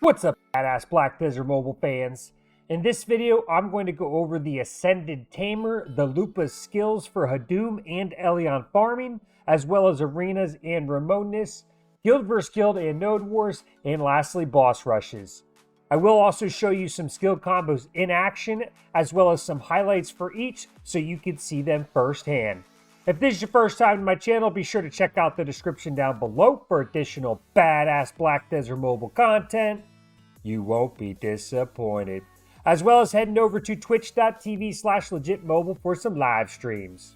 What's up, badass Blackdesertmobile fans? In this video, I'm going to go over the Ascended Tamer, the Lupa skills for Hadoom and Elion Farming, as well as arenas and Ramoness, guild vs guild and node wars, and lastly, boss rushes. I will also show you some skill combos in action, as well as some highlights for each, so you can see them firsthand. If this is your first time to my channel, be sure to check out the description down below for additional badass Blackdesertmobile content. You won't be disappointed. As well as heading over to twitch.tv/legitmobile for some live streams.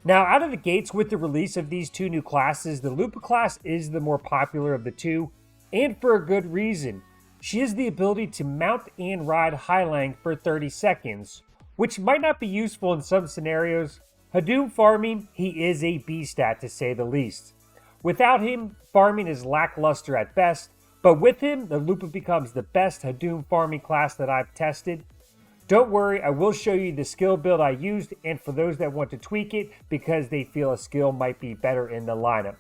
Now, out of the gates with the release of these two new classes, the Lupa class is the more popular of the two, and for a good reason. She has the ability to mount and ride Highlang for 30 seconds, which might not be useful in some scenarios. Hadum Farming, he is a B-stat to say the least. Without him, farming is lackluster at best, but with him, the Lupa becomes the best Hadum farming class that I've tested. Don't worry, I will show you the skill build I used, and for those that want to tweak it because they feel a skill might be better in the lineup.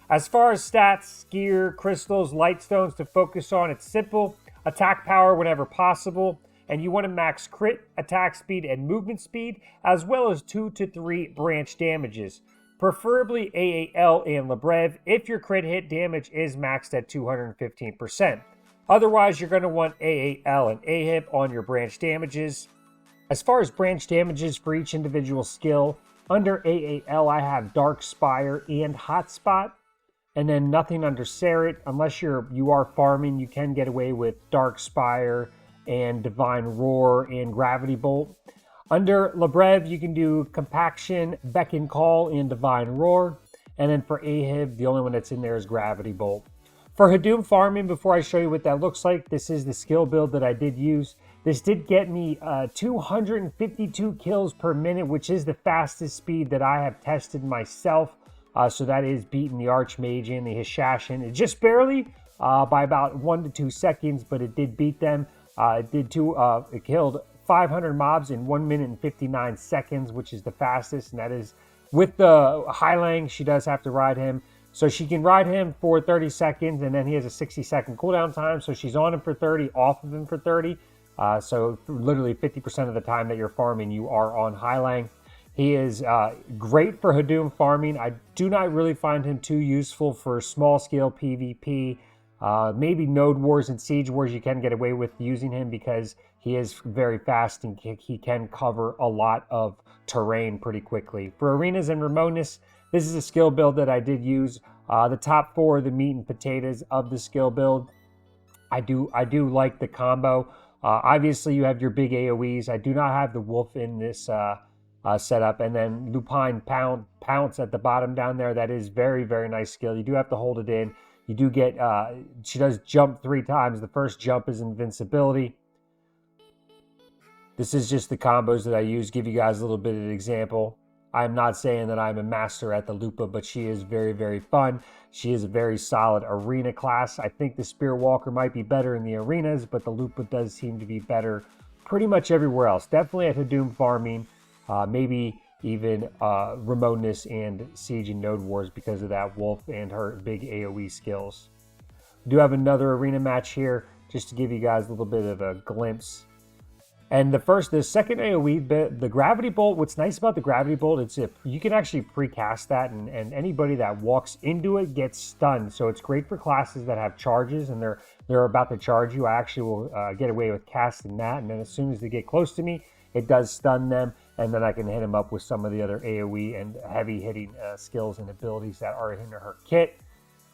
As far as stats, gear, crystals, light stones to focus on, it's simple. Attack power whenever possible, and you want to max crit, attack speed, and movement speed, as well as 2 to 3 branch damages. Preferably AAL and Lebrev if your crit hit damage is maxed at 215%. Otherwise, you're going to want AAL and AHIP on your branch damages. As far as branch damages for each individual skill, under AAL I have Dark Spire and Hotspot, and then nothing under Serret. Unless you are farming, you can get away with Dark Spire and Divine Roar and Gravity Bolt. Under Lebrev, you can do Compaction, Beckon Call, and Divine Roar. And then for Ahib, the only one that's in there is Gravity Bolt. For Hadum Farming, before I show you what that looks like, this is the skill build that I did use. This did get me 252 kills per minute, which is the fastest speed that I have tested myself. So that is beating the Archmage and the Hishashin. It just barely, by about 1 to 2 seconds, but it did beat them. It killed 500 mobs in 1 minute and 59 seconds, which is the fastest, and that is with the Highlang. She does have to ride him, so she can ride him for 30 seconds, and then he has a 60-second cooldown time, so she's on him for 30, off of him for 30, so literally 50% of the time that you're farming, you are on Highlang. He is great for Hadum farming. I do not really find him too useful for small-scale PvP. Maybe node wars and siege wars you can get away with using him because he is very fast and he can cover a lot of terrain pretty quickly. For arenas and Ramoness, this is a skill build that I did use. The top 4 are the meat and potatoes of the skill build. I do like the combo. Obviously, you have your big AoEs. I do not have the wolf in this setup, and then Lupine Pounce at the bottom down there. That is very, very nice skill. You do have to hold it in. You do get, she does jump 3 times. The first jump is invincibility. This is just the combos that I use, give you guys a little bit of an example. I'm not saying that I'm a master at the Lupa, but she is very, very fun. She is a very solid arena class. I think the Spear Walker might be better in the arenas, but the Lupa does seem to be better pretty much everywhere else. Definitely at Hadum Farming, maybe even Ramoness and Siege and Node Wars because of that wolf and her big AoE skills. We do have another arena match here just to give you guys a little bit of a glimpse. And the second AoE, the Gravity Bolt, what's nice about the Gravity Bolt, it's you can actually precast that, and anybody that walks into it gets stunned. So it's great for classes that have charges and they're about to charge you. I actually will get away with casting that, and then as soon as they get close to me, it does stun them, and then I can hit them up with some of the other AoE and heavy hitting skills and abilities that are in her kit.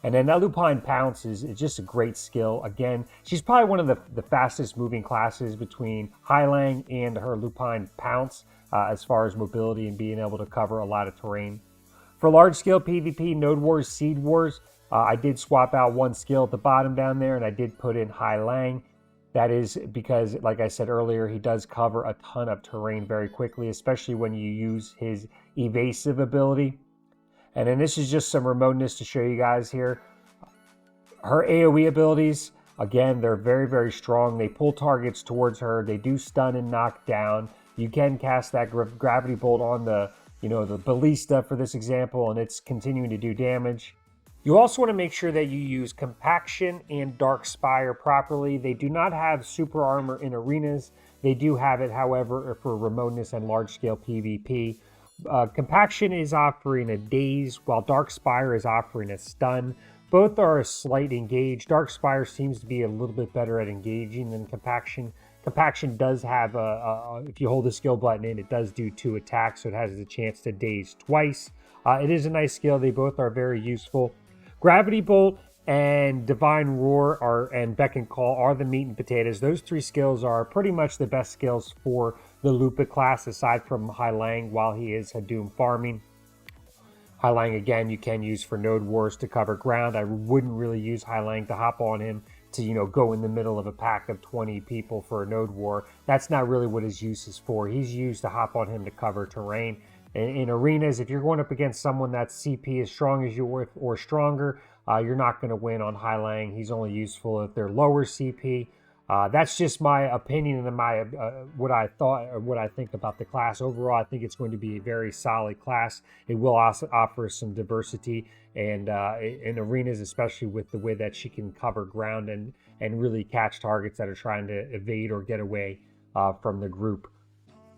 And then that Lupine Pounce is just a great skill. Again, she's probably one of the fastest moving classes between Highlang and her Lupine Pounce as far as mobility and being able to cover a lot of terrain. For large scale PvP, Node Wars, Seed Wars, I did swap out one skill at the bottom down there, and I did put in Highlang. That is because, like I said earlier, he does cover a ton of terrain very quickly, especially when you use his evasive ability. And then this is just some Ramoness to show you guys here. Her AoE abilities, again, they're very, very strong. They pull targets towards her. They do stun and knock down. You can cast that Gravity Bolt on the ballista for this example, and it's continuing to do damage. You also want to make sure that you use Compaction and Dark Spire properly. They do not have super armor in arenas. They do have it, however, for Ramoness and large-scale PvP. Compaction is offering a daze, while Dark Spire is offering a stun. Both are a slight engage. Dark Spire seems to be a little bit better at engaging than Compaction. Compaction does have if you hold the skill button in, it does do 2 attacks, so it has a chance to daze twice. It is a nice skill. They both are very useful. Gravity Bolt and Divine Roar and Beck and Call are the meat and potatoes. Those 3 skills are pretty much the best skills for the Lupa class, aside from Lang while he is Hadum Farming. Lang, again, you can use for node wars to cover ground. I wouldn't really use Lang to hop on him to, go in the middle of a pack of 20 people for a node war. That's not really what his use is for. He's used to hop on him to cover terrain. In arenas, if you're going up against someone that's CP as strong as you or stronger, you're not going to win on Lang. He's only useful if they're lower CP. That's just my opinion and my what I thought or what I think about the class. Overall, I think it's going to be a very solid class. It will also offer some diversity and in arenas, especially with the way that she can cover ground and really catch targets that are trying to evade or get away from the group.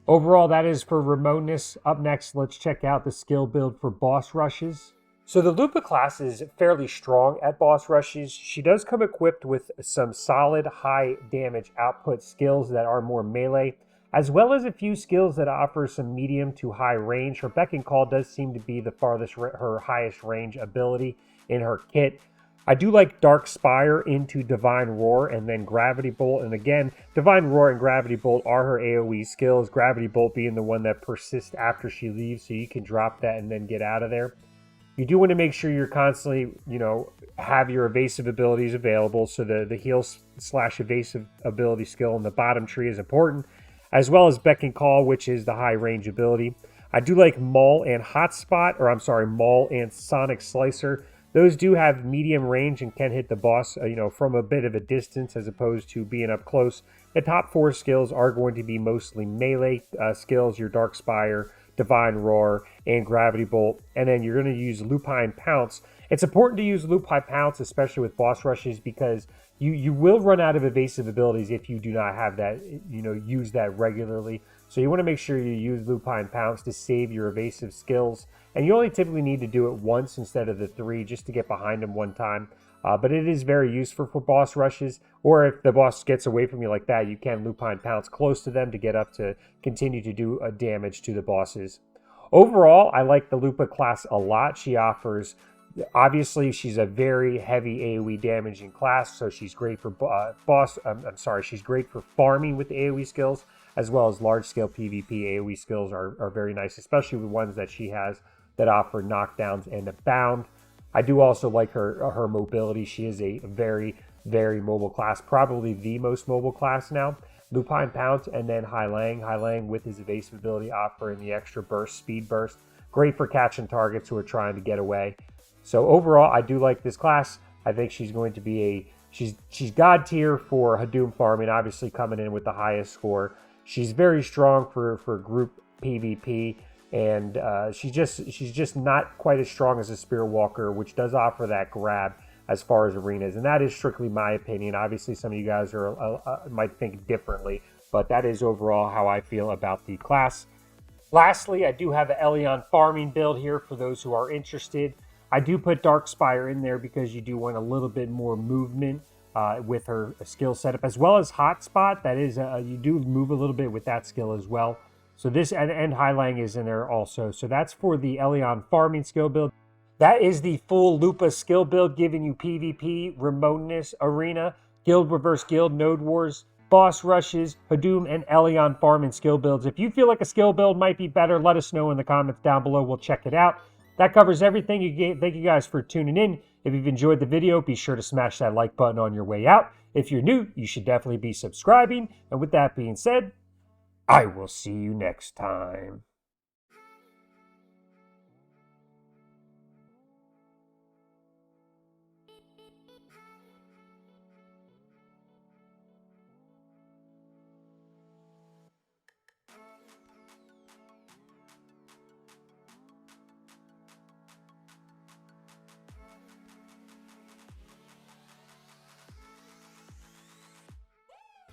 Overall, that is for Ramoness. Up next, let's check out the skill build for boss rushes. So the Lupa class is fairly strong at boss rushes. She does come equipped with some solid high damage output skills that are more melee, as well as a few skills that offer some medium to high range. Her Beck and Call does seem to be the farthest, her highest range ability in her kit. I do like Dark Spire into Divine Roar and then Gravity Bolt. And again, Divine Roar and Gravity Bolt are her AoE skills. Gravity Bolt being the one that persists after she leaves, so you can drop that and then get out of there. You do want to make sure you're constantly, have your evasive abilities available. So the heal/evasive ability skill in the bottom tree is important, as well as Beck and Call, which is the high range ability. I do like Maul and Maul and Sonic Slicer. Those do have medium range and can hit the boss, from a bit of a distance as opposed to being up close. The top 4 skills are going to be mostly melee skills, your Dark Spire, Divine Roar, and Gravity Bolt. And then you're going to use Lupine Pounce. It's important to use Lupine Pounce, especially with boss rushes, because you will run out of evasive abilities if you do not have that, use that regularly. So you want to make sure you use Lupine Pounce to save your evasive skills. And you only typically need to do it once instead of the 3 just to get behind them one time. But it is very useful for boss rushes. Or if the boss gets away from you like that, you can Lupine Pounce close to them to get up to continue to do damage to the bosses. Overall, I like the Lupa class a lot. She offers, obviously, she's a very heavy AoE damaging class, so she's great for she's great for farming with AoE skills, as well as large-scale PvP AoE skills are very nice, especially the ones that she has that offer knockdowns and a bound. I do also like her mobility. She is a very, very mobile class, probably the most mobile class now. Lupine Pounce and then Lang with his evasive ability offering the extra burst, speed burst. Great for catching targets who are trying to get away. So overall, I do like this class. I think she's going to be she's god tier for Hadum Farming, obviously coming in with the highest score. She's very strong for group PvP, and she's just not quite as strong as a Spear Walker, which does offer that grab as far as arenas, and that is strictly my opinion. Obviously, some of you guys might think differently, but that is overall how I feel about the class. Lastly, I do have an Elion Farming build here for those who are interested. I do put Dark Spire in there because you do want a little bit more movement with her skill setup, as well as Hotspot. That is, you do move a little bit with that skill as well. So this, and Lang is in there also. So that's for the Elion Farming skill build. That is the full Lupa skill build, giving you PvP, Ramoness, Arena, Guild Reverse Guild, Node Wars, Boss Rushes, Hadoom, and Elion Farming skill builds. If you feel like a skill build might be better, let us know in the comments down below. We'll check it out. That covers everything. Thank you guys for tuning in. If you've enjoyed the video, be sure to smash that like button on your way out. If you're new, you should definitely be subscribing. And with that being said, I will see you next time.